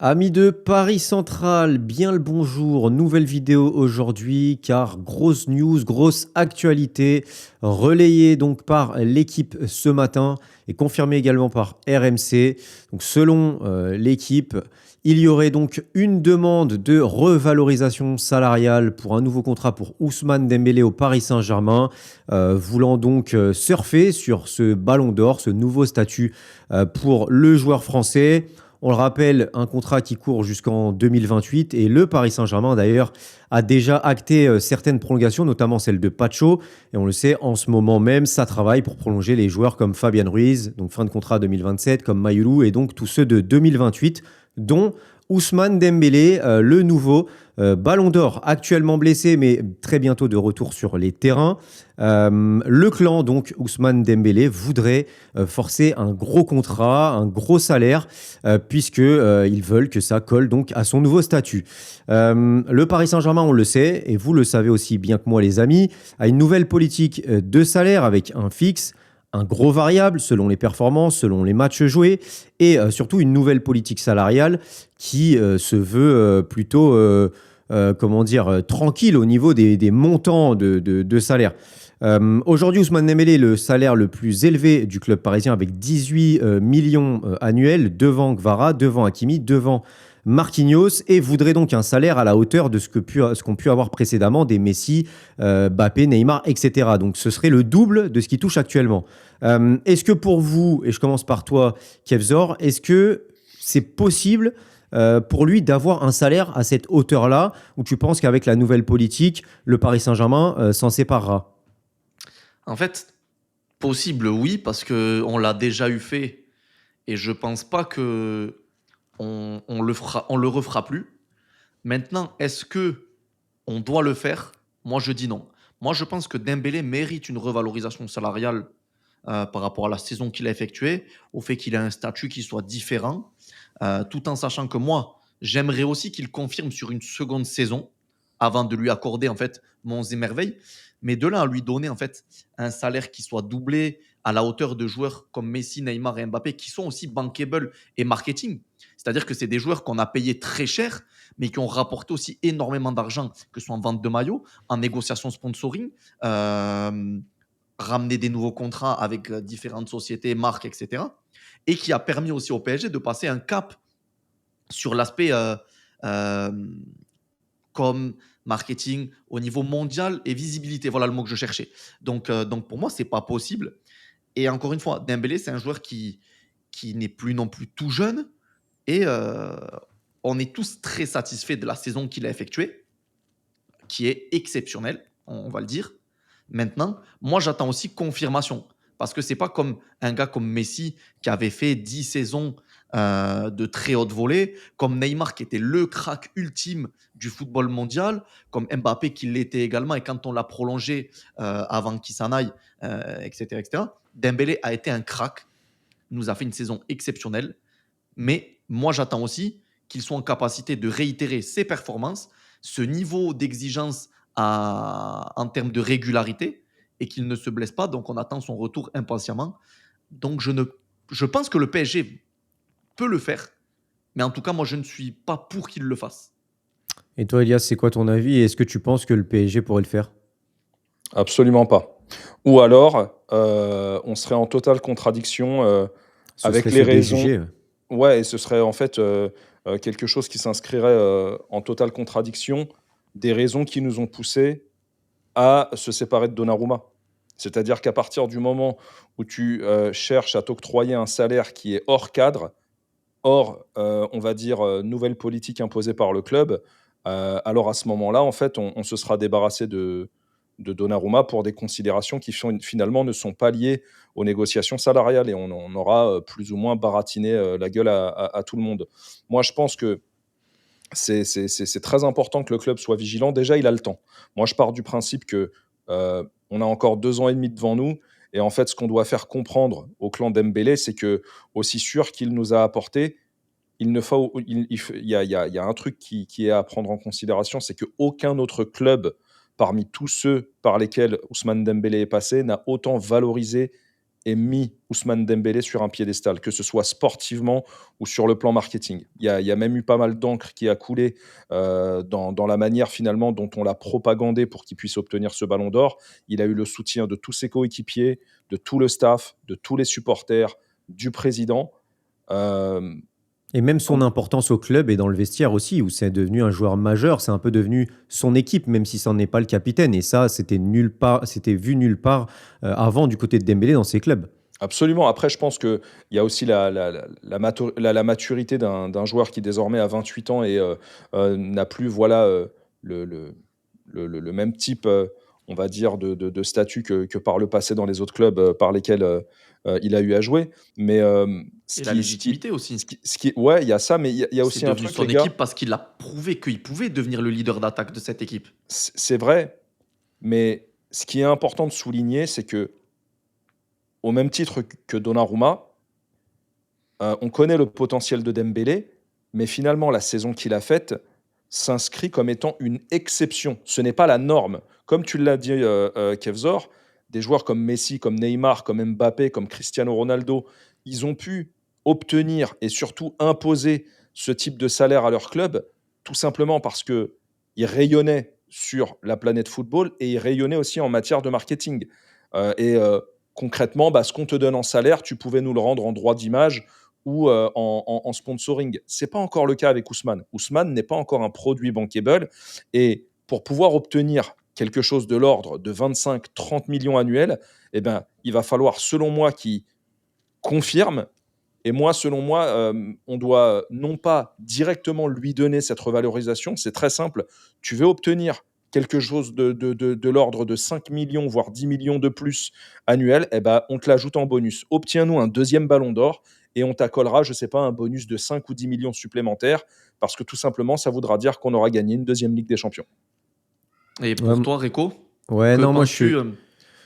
Amis de Paris Central, bien le bonjour. Nouvelle vidéo aujourd'hui car grosse news, grosse actualité relayée donc par l'équipe ce matin et confirmée également par RMC. Donc selon l'équipe, il y aurait donc une demande de revalorisation salariale pour un nouveau contrat pour Ousmane Dembélé au Paris Saint-Germain, voulant donc surfer sur ce ballon d'or, ce nouveau statut pour le joueur français. On le rappelle, un contrat qui court jusqu'en 2028 et le Paris Saint-Germain d'ailleurs a déjà acté certaines prolongations, notamment celle de Pacho. Et on le sait, en ce moment même, ça travaille pour prolonger les joueurs comme Fabian Ruiz, donc fin de contrat 2027, comme Mayoulou et donc tous ceux de 2028, dont Ousmane Dembélé, le nouveau Ballon d'Or, actuellement blessé mais très bientôt de retour sur les terrains. Le clan, donc Ousmane Dembélé, voudrait forcer un gros contrat, un gros salaire, puisqu'ils veulent que ça colle donc à son nouveau statut. Le Paris Saint-Germain, on le sait, et vous le savez aussi bien que moi les amis, a une nouvelle politique de salaire avec un fixe, un gros variable selon les performances, selon les matchs joués, et surtout une nouvelle politique salariale qui se veut plutôt, comment dire, tranquille au niveau des montants de salaire. Aujourd'hui, Ousmane Dembélé est le salaire le plus élevé du club parisien avec 18 millions annuels devant Gvara, devant Hakimi, devant Marquinhos et voudrait donc un salaire à la hauteur de ce qu'ont pu avoir précédemment des Messi, Mbappé, Neymar, etc. Donc ce serait le double de ce qu'il touche actuellement. Est-ce que pour vous, et je commence par toi, Kevzor, est-ce que c'est possible pour lui d'avoir un salaire à cette hauteur-là, ou tu penses qu'avec la nouvelle politique, le Paris Saint-Germain s'en séparera? En fait, possible, oui, parce que on l'a déjà eu fait et je pense pas que on le refera plus. Maintenant, est-ce que on doit le faire? Moi, je dis non. Moi, je pense que Dembélé mérite une revalorisation salariale par rapport à la saison qu'il a effectuée, au fait qu'il a un statut qui soit différent, tout en sachant que moi, j'aimerais aussi qu'il confirme sur une seconde saison avant de lui accorder en fait monts et merveilles. Mais de là à lui donner en fait un salaire qui soit doublé à la hauteur de joueurs comme Messi, Neymar et Mbappé qui sont aussi bankable et marketing. C'est-à-dire que c'est des joueurs qu'on a payés très cher, mais qui ont rapporté aussi énormément d'argent, que ce soit en vente de maillots, en négociation sponsoring, ramener des nouveaux contrats avec différentes sociétés, marques, etc. Et qui a permis aussi au PSG de passer un cap sur l'aspect euh, comme marketing au niveau mondial et visibilité. Voilà le mot que je cherchais. Donc pour moi, c'est pas possible. Et encore une fois, Dembélé, c'est un joueur qui n'est plus non plus tout jeune. Et on est tous très satisfaits de la saison qu'il a effectuée, qui est exceptionnelle, on va le dire. Maintenant, moi, j'attends aussi confirmation. Parce que c'est pas comme un gars comme Messi qui avait fait 10 saisons de très haute volée, comme Neymar qui était le crack ultime du football mondial, comme Mbappé qui l'était également, et quand on l'a prolongé avant qu'il s'en aille, etc., etc., Dembélé a été un crack, nous a fait une saison exceptionnelle, mais moi j'attends aussi qu'il soit en capacité de réitérer ses performances, ce niveau d'exigence en termes de régularité, et qu'il ne se blesse pas. Donc on attend son retour impatiemment. Donc je pense que le PSG peut le faire, mais en tout cas moi je ne suis pas pour qu'il le fasse. Et toi, Elias, c'est quoi ton avis? Et est-ce que tu penses que le PSG pourrait le faire? Absolument pas. Ou alors, on serait en totale contradiction, Ce serait avec les se raisons. déjuger. Ouais, et ce serait en fait, quelque chose qui s'inscrirait, en totale contradiction des raisons qui nous ont poussés à se séparer de Donnarumma. C'est-à-dire qu'à partir du moment où tu, cherches à t'octroyer un salaire qui est hors cadre, hors, on va dire, nouvelle politique imposée par le club, alors à ce moment-là, en fait, on se sera débarrassé de Donnarumma pour des considérations qui finalement ne sont pas liées aux négociations salariales, et on aura, plus ou moins baratiné, la gueule à tout le monde. Moi, je pense que c'est très important que le club soit vigilant. Déjà, il a le temps. Moi, je pars du principe que, on a encore 2 ans et demi devant nous, et en fait, ce qu'on doit faire comprendre au clan Dembélé, c'est que, aussi sûr qu'il nous a apporté, il ne faut il y a un truc qui est à prendre en considération, c'est qu'aucun autre club, parmi tous ceux par lesquels Ousmane Dembélé est passé, n'a autant valorisé et mis Ousmane Dembélé sur un piédestal, que ce soit sportivement ou sur le plan marketing. Il y a même eu pas mal d'encre qui a coulé dans la manière finalement dont on l'a propagandé pour qu'il puisse obtenir ce ballon d'or. Il a eu le soutien de tous ses coéquipiers, de tout le staff, de tous les supporters, du président. Euh, Et même son donc, importance au club et dans le vestiaire aussi, où c'est devenu un joueur majeur, c'est un peu devenu son équipe, même si ça n'est pas le capitaine. Et ça, c'était vu nulle part avant du côté de Dembélé dans ses clubs. absolument. Après, je pense qu'il y a aussi la maturité d'un joueur qui désormais a 28 ans et n'a plus voilà, le, le- le même type, on va dire, de statut que par le passé dans les autres clubs par lesquels il a eu à jouer. Mais Et la légitimité aussi. ouais, il y a ça, mais il y a C'est aussi un devenu truc, les son gars, équipe parce qu'il a prouvé qu'il pouvait devenir le leader d'attaque de cette équipe. c'est vrai, mais ce qui est important de souligner, c'est que au même titre que Donnarumma, on connaît le potentiel de Dembélé, mais finalement, la saison qu'il a faite s'inscrit comme étant une exception. Ce n'est pas la norme. Comme tu l'as dit, Kevzor, des joueurs comme Messi, comme Neymar, comme Mbappé, comme Cristiano Ronaldo, ils ont pu obtenir et surtout imposer ce type de salaire à leur club, tout simplement parce qu'ils rayonnaient sur la planète football et ils rayonnaient aussi en matière de marketing. Concrètement, ce qu'on te donne en salaire, tu pouvais nous le rendre en droit d'image ou en sponsoring. Ce n'est pas encore le cas avec Ousmane. Ousmane n'est pas encore un produit bankable. Et pour pouvoir obtenir quelque chose de l'ordre de 25-30 millions annuels, eh ben, il va falloir, selon moi, qu'il confirme. Et moi, selon moi, on doit non pas directement lui donner cette revalorisation. C'est très simple. Tu veux obtenir quelque chose de l'ordre de 5 millions, voire 10 millions de plus annuels, eh ben, on te l'ajoute en bonus. Obtiens-nous un deuxième ballon d'or et on t'accolera, je ne sais pas, un bonus de 5 ou 10 millions supplémentaires parce que tout simplement, ça voudra dire qu'on aura gagné une deuxième Ligue des Champions. Et Ouais, pour toi, Rico, ouais, que non, moi penses-tu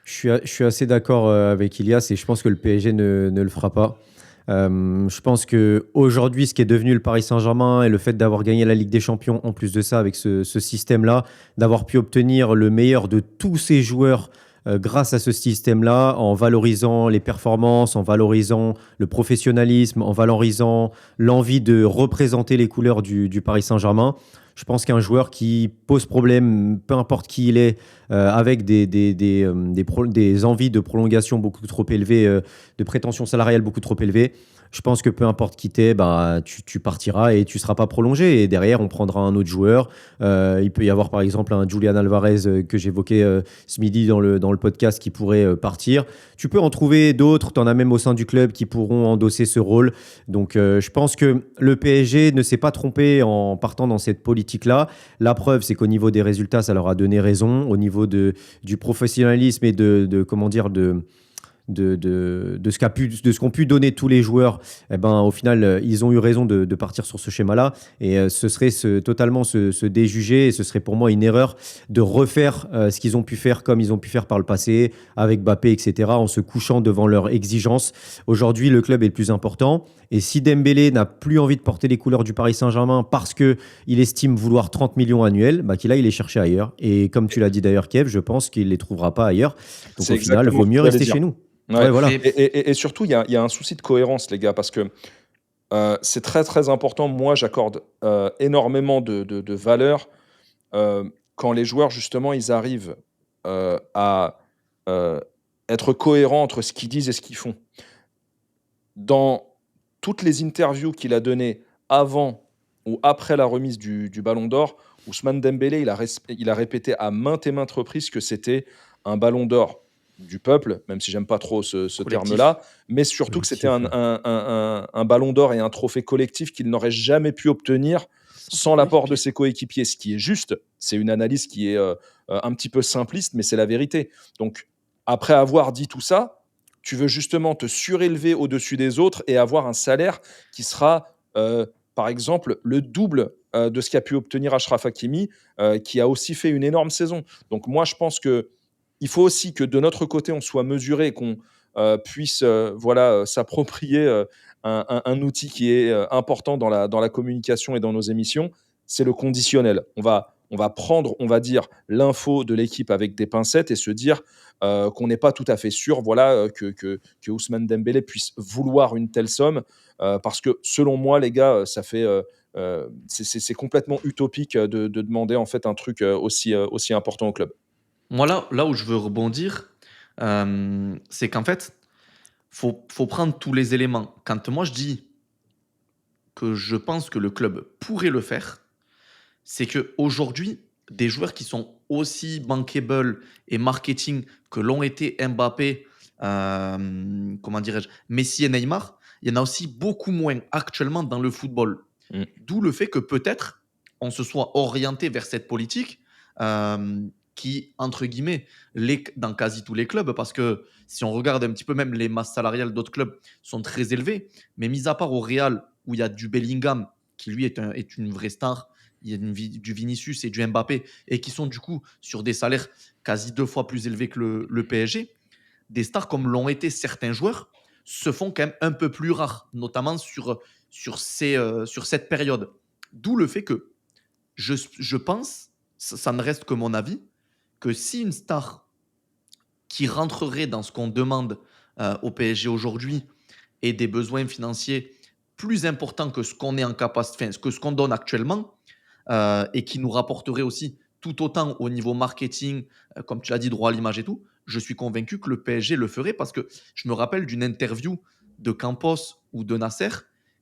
je suis assez d'accord avec Ilias et je pense que le PSG ne le fera pas. Je pense que aujourd'hui, ce qui est devenu le Paris Saint-Germain et le fait d'avoir gagné la Ligue des Champions, en plus de ça, avec ce système-là, d'avoir pu obtenir le meilleur de tous ces joueurs grâce à ce système-là, en valorisant les performances, en valorisant le professionnalisme, en valorisant l'envie de représenter les couleurs du Paris Saint-Germain. Je pense qu'un joueur qui pose problème, peu importe qui il est, avec des envies de prolongation beaucoup trop élevées, de prétentions salariales beaucoup trop élevées, je pense que peu importe qui t'es, bah, tu partiras et tu ne seras pas prolongé. Et derrière, on prendra un autre joueur. Il peut y avoir par exemple un Julian Alvarez que j'évoquais ce midi dans le podcast qui pourrait partir. Tu peux en trouver d'autres, tu en as même au sein du club qui pourront endosser ce rôle. Donc je pense que le PSG ne s'est pas trompé en partant dans cette politique-là. La preuve, c'est qu'au niveau des résultats, ça leur a donné raison. Au niveau du professionnalisme et comment dire, de ce qu'ont pu donner tous les joueurs, eh ben, au final, ils ont eu raison de partir sur ce schéma-là. Et ce serait totalement se déjuger. Et ce serait pour moi une erreur de refaire ce qu'ils ont pu faire comme ils ont pu faire par le passé, avec Mbappé, etc., en se couchant devant leurs exigences. Aujourd'hui, le club est le plus important. Et si Dembélé n'a plus envie de porter les couleurs du Paris Saint-Germain parce qu'il estime vouloir 30 millions annuels, bah, qu'il aille les chercher ailleurs. Et comme tu l'as dit d'ailleurs, Kev, je pense qu'il ne les trouvera pas ailleurs. Donc C'est au final, il exactement vaut ce que mieux j'allais rester dire. chez nous. Ouais. Ouais, voilà. et Et surtout, il y a un souci de cohérence, les gars, parce que c'est très très important. Moi, j'accorde énormément de valeur quand les joueurs, justement, ils arrivent à euh, être cohérents entre ce qu'ils disent et ce qu'ils font. Dans toutes les interviews qu'il a données avant ou après la remise du Ballon d'Or, Ousmane Dembélé, il a répété à maintes et maintes reprises que c'était un Ballon d'Or du peuple, même si j'aime pas trop ce collectif. terme-là, mais surtout que c'était Collectif, ouais. un Ballon d'Or et un trophée collectif qu'il n'aurait jamais pu obtenir Sans ses sans l'apport de coéquipiers. ses coéquipiers. Ce qui est juste, c'est une analyse qui est un petit peu simpliste, mais c'est la vérité. Donc, après avoir dit tout ça, tu veux justement te surélever au-dessus des autres et avoir un salaire qui sera, par exemple, le double de ce qu'a pu obtenir Achraf Hakimi, qui a aussi fait une énorme saison. Donc moi, je pense que il faut aussi que de notre côté, on soit mesuré et qu'on puisse s'approprier un outil qui est important dans la communication et dans nos émissions, c'est le conditionnel. On va on va prendre, on va dire, l'info de l'équipe avec des pincettes et se dire qu'on n'est pas tout à fait sûr, voilà, que Ousmane Dembélé puisse vouloir une telle somme, parce que selon moi, les gars, ça fait c'est complètement utopique de demander en fait un truc aussi important au club. Moi, là où je veux rebondir, c'est qu'en fait, faut prendre tous les éléments. Quand moi je dis que je pense que le club pourrait le faire, c'est qu'aujourd'hui, des joueurs qui sont aussi bankable et marketing que l'ont été Mbappé, comment dirais-je, Messi et Neymar, il y en a aussi beaucoup moins actuellement dans le football. Mm. D'où le fait que peut-être on se soit orienté vers cette politique qui, entre guillemets, dans quasi tous les clubs, parce que si on regarde un petit peu même les masses salariales d'autres clubs sont très élevées, mais mis à part au Real où il y a du Bellingham qui lui est une vraie star, il y a du Vinicius et du Mbappé et qui sont du coup sur des salaires quasi 2 fois plus élevés que le PSG, des stars comme l'ont été certains joueurs se font quand même un peu plus rares, notamment sur cette période. D'où le fait que je pense, ça ne reste que mon avis, que si une star qui rentrerait dans ce qu'on demande au PSG aujourd'hui et des besoins financiers plus importants que ce qu'on est en capacité, enfin, que ce qu'on donne actuellement, et qui nous rapporterait aussi tout autant au niveau marketing, comme tu l'as dit, droit à l'image et tout, je suis convaincu que le PSG le ferait parce que je me rappelle d'une interview de Campos ou de Nasser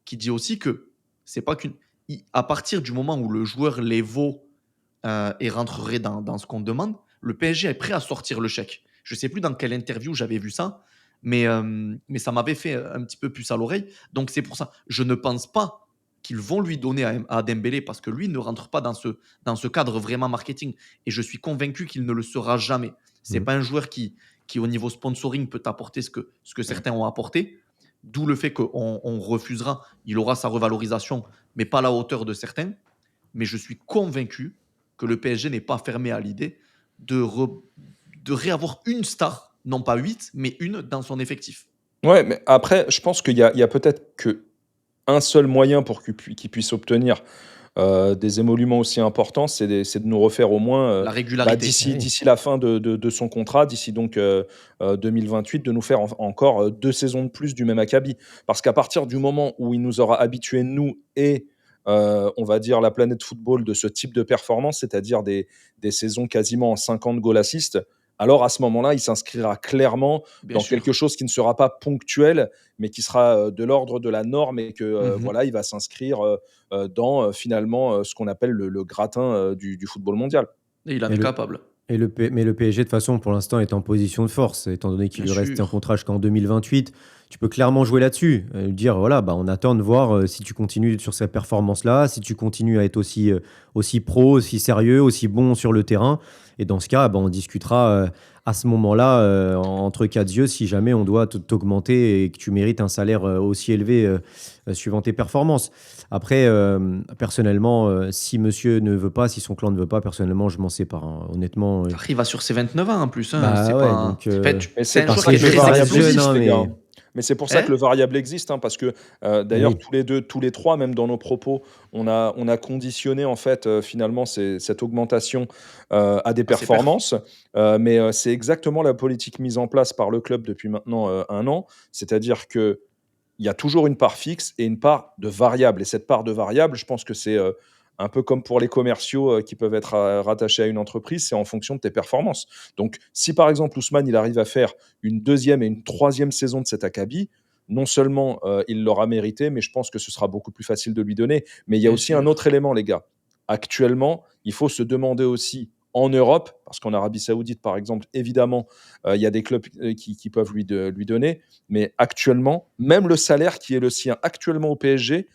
qui dit aussi que c'est pas qu'une. À partir du moment où le joueur les vaut et rentrerait dans ce qu'on demande, le PSG est prêt à sortir le chèque. Je ne sais plus dans quelle interview j'avais vu ça, mais ça m'avait fait un petit peu plus à l'oreille. Donc c'est pour ça, je ne pense pas qu'ils vont lui donner à Dembélé parce que lui ne rentre pas dans ce cadre vraiment marketing. Et je suis convaincu qu'il ne le sera jamais. C'est pas un joueur qui, au niveau sponsoring, peut apporter ce que certains ont apporté. D'où le fait qu'on refusera. Il aura sa revalorisation, mais pas à la hauteur de certains. Mais je suis convaincu que le PSG n'est pas fermé à l'idée de réavoir une star, non pas 8, mais une dans son effectif. Ouais, mais après, je pense qu'il y a peut-être qu'un seul moyen pour qu'il puisse obtenir des émoluments aussi importants, c'est de nous refaire au moins, La régularité. d'ici Oui. d'ici la fin de son contrat, d'ici donc 2028, de nous faire encore 2 saisons de plus du même acabit. Parce qu'à partir du moment où il nous aura habitués, nous et on va dire la planète football, de ce type de performance, c'est-à-dire des saisons quasiment en 50 goal assist, alors à ce moment-là, il s'inscrira clairement Bien dans sûr. quelque chose qui ne sera pas ponctuel, mais qui sera de l'ordre de la norme et que Mhm. voilà, il va s'inscrire dans finalement ce qu'on appelle le gratin du football mondial. Et il en Et est le, capable. mais le PSG, de toute façon, pour l'instant, est en position de force, étant donné qu'il Bien lui reste un sûr. contrat jusqu'en 2028. Tu peux clairement jouer là-dessus, dire, voilà, bah, on attend de voir si tu continues sur cette performance-là, si tu continues à être aussi pro, aussi sérieux, aussi bon sur le terrain. Et dans ce cas, bah, on discutera à ce moment-là, entre quatre yeux, si jamais on doit t'augmenter et que tu mérites un salaire aussi élevé suivant tes performances. Après, personnellement, si monsieur ne veut pas, si son clan ne veut pas, personnellement, je m'en sépare, hein. Honnêtement, Après, il va sur ses 29 ans en plus. Hein. C'est bah ouais, pas. donc En fait, Mais c'est c'est un pour parce joueur ça que qui que est le je très reste variable jeune, explosif. existe, hein, les gars, mais hein. Mais c'est pour ça que Hein. le variable existe, hein, parce que d'ailleurs oui. tous les trois, même dans nos propos, on a conditionné en fait finalement cette augmentation à des Ah, c'est perf. performances. Mais c'est exactement la politique mise en place par le club depuis maintenant 1 an. C'est-à-dire que il y a toujours une part fixe et une part de variable. Et cette part de variable, je pense que c'est un peu comme pour les commerciaux qui peuvent être rattachés à une entreprise, c'est en fonction de tes performances. Donc, si par exemple Ousmane, il arrive à faire une deuxième et une troisième saison de cet acabit, non seulement il l'aura mérité, mais je pense que ce sera beaucoup plus facile de lui donner. Mais il y a Bien aussi un sûr. autre élément, les gars. Actuellement, il faut se demander aussi en Europe, parce qu'en Arabie Saoudite, par exemple, évidemment, il y a des clubs qui peuvent lui donner. Mais actuellement, même le salaire qui est le sien actuellement au PSG,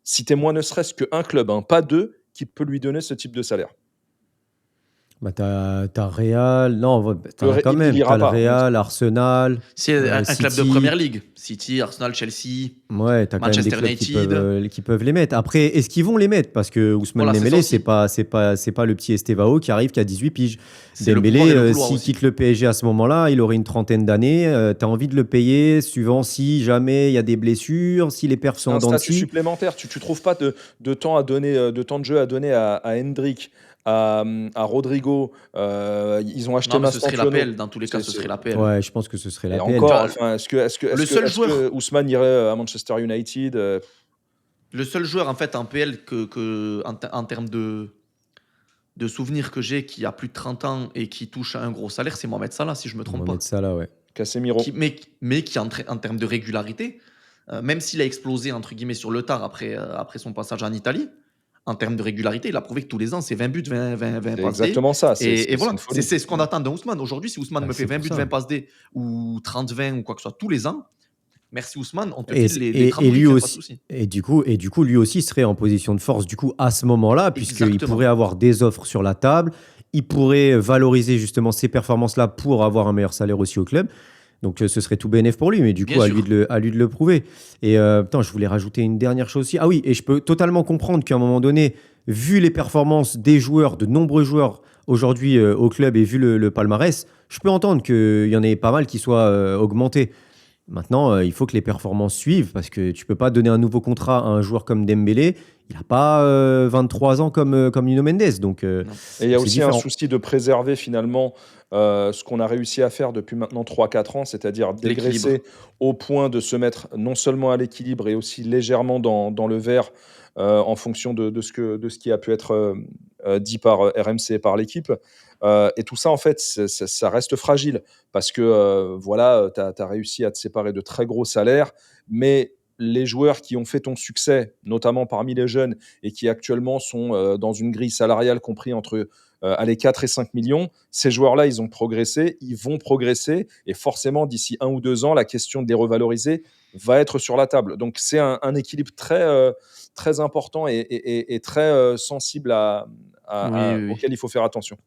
citez-moi ne serait-ce qu'un club, hein, pas deux, qui peut lui donner ce type de salaire. Bah, t'as Real, non, ouais, bah, t'en as quand Il même. T'as ira le pas, bien sûr. Real, Arsenal, C'est un club de première City. ligue. City, Arsenal, Chelsea, Ouais, t'as quand même des Manchester clubs United. qui peuvent les mettre. Après, est-ce qu'ils vont les mettre? Parce que Ousmane Voilà, c'est ça Dembélé, c'est aussi. pas, c'est pas, c'est pas le petit Estevao qui arrive qui a 18 piges. C'est le pouvoir Dembélé, et le vouloir s'il aussi. quitte le PSG à ce moment-là, il aurait une trentaine d'années. T'as envie de le payer, suivant si jamais il y a des blessures, si les perfs C'est sont un en dents de statut scie. supplémentaire. Tu trouves pas de temps à donner, de temps de jeu à donner à Hendrick, à Rodrigo. Ils ont acheté Non, mais ce serait Mastantuono. l'APL. Dans tous les cas, ce serait l'APL. Ouais, je pense que ce serait Et l'APL. encore, vois, enfin, Le seul est-ce joueur, que Ousmane irait à Manchester United? le seul joueur en fait en PL en termes de souvenirs que j'ai qui a plus de 30 ans et qui touche un gros salaire, c'est Mohamed Salah, si je me On va trompe pas. mettre ça là, ouais. Casemiro. Mais qui en termes de régularité, même s'il a explosé entre guillemets sur le tard après son passage en Italie, en termes de régularité, il a prouvé que tous les ans, c'est 20 buts, 20 C'est passes D. exactement ça. Et voilà, une folie. c'est ce qu'on attend d'un Ousmane. Aujourd'hui, si Ousmane Bah, me fait c'est 20 pour buts, ça. 20 passes D ou 30-20 ou quoi que ce soit tous les ans, merci Ousmane, on te Et, file les 30 et lui briques, pas de aussi, souci. et du coup, lui aussi serait en position de force du coup à ce moment-là, puisqu'il Exactement. pourrait avoir des offres sur la table, il pourrait valoriser justement ces performances-là pour avoir un meilleur salaire aussi au club. Donc ce serait tout bénef pour lui, mais du Bien coup à sûr. lui de le prouver. Et putain, je voulais rajouter une dernière chose aussi. Ah oui, et je peux totalement comprendre qu'à un moment donné, vu les performances des joueurs, de nombreux joueurs aujourd'hui au club et vu le palmarès, je peux entendre qu'il y en ait pas mal qui soient augmentés. Maintenant, il faut que les performances suivent parce que tu peux pas donner un nouveau contrat à un joueur comme Dembélé. Il n'a pas 23 ans comme Nuno Mendes. Donc, Non. Et il y a c'est aussi un différent. souci de préserver finalement ce qu'on a réussi à faire depuis maintenant 3-4 ans, c'est-à-dire dégraisser au point de se mettre non seulement à l'équilibre et aussi légèrement dans le vert en fonction de ce qui a pu être dit par RMC et par l'équipe. Et tout ça, en fait, ça reste fragile parce que voilà, tu as réussi à te séparer de très gros salaires, mais les joueurs qui ont fait ton succès, notamment parmi les jeunes, et qui actuellement sont dans une grille salariale compris entre allez, 4 et 5 millions, ces joueurs-là, ils ont progressé, ils vont progresser, et forcément, d'ici 1 ou 2 ans, la question de les revaloriser va être sur la table. Donc, c'est un équilibre très important et très sensible Oui, oui, oui. auquel il faut faire attention.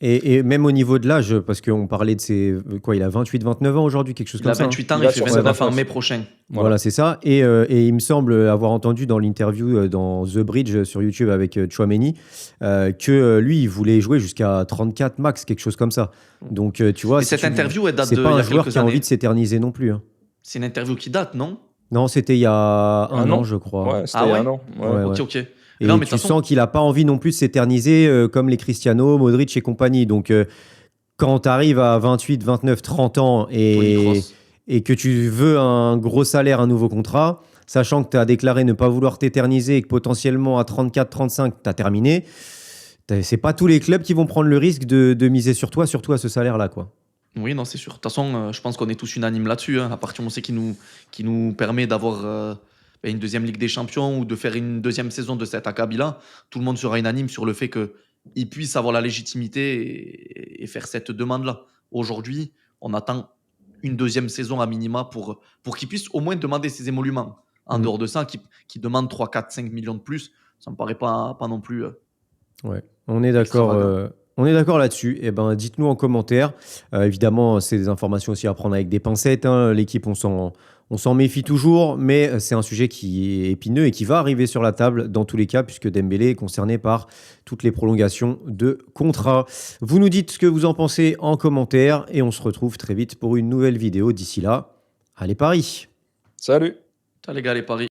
Et même au niveau de l'âge, parce qu'on parlait de ses. Quoi, il a 28-29 ans aujourd'hui, quelque chose Il comme a ça. 28 ans, Il il va fait sur 29 en 29. mai prochain. Voilà, c'est ça. Et il me semble avoir entendu dans l'interview dans The Bridge sur YouTube avec Tchouaméni que lui, il voulait jouer jusqu'à 34 max, quelque chose comme ça. Donc, tu vois, Et cette interview, elle date c'est de pas il y un a joueur quelques qui a envie années. de s'éterniser non plus. Hein. C'est une interview qui date, non? Non, c'était il y a un an, je crois. Ouais, c'était Ah il y a ouais? un an. Ouais. Ouais, Ok, ouais. ok. Et Non, mais de tu toute façon, sens qu'il n'a pas envie non plus de s'éterniser comme les Cristiano, Modric et compagnie. Donc, quand tu arrives à 28, 29, 30 ans Tony Kroos. et que tu veux un gros salaire, un nouveau contrat, sachant que tu as déclaré ne pas vouloir t'éterniser et que potentiellement à 34, 35, tu as terminé, c'est pas tous les clubs qui vont prendre le risque de miser sur toi, surtout à ce salaire-là, quoi. Oui, non, c'est sûr. De toute façon, je pense qu'on est tous unanimes là-dessus. Hein. À partir du moment qui nous permet d'avoir une deuxième Ligue des Champions ou de faire une deuxième saison de cet acabit-là, tout le monde sera unanime sur le fait qu'il puisse avoir la légitimité et faire cette demande-là. Aujourd'hui, on attend une deuxième saison à minima pour qu'il puisse au moins demander ses émoluments. En dehors de ça, qui demande 3, 4, 5 millions de plus, ça me paraît pas non plus. Ouais, on est d'accord. Extravagant. On est d'accord là-dessus. Eh ben, dites-nous en commentaire. Évidemment, c'est des informations aussi à prendre avec des pincettes. Hein. L'équipe, on s'en méfie toujours, mais c'est un sujet qui est épineux et qui va arriver sur la table dans tous les cas, puisque Dembélé est concerné par toutes les prolongations de contrat. Vous nous dites ce que vous en pensez en commentaire et on se retrouve très vite pour une nouvelle vidéo. D'ici là, allez Paris! Salut! T'as les gars, les paris.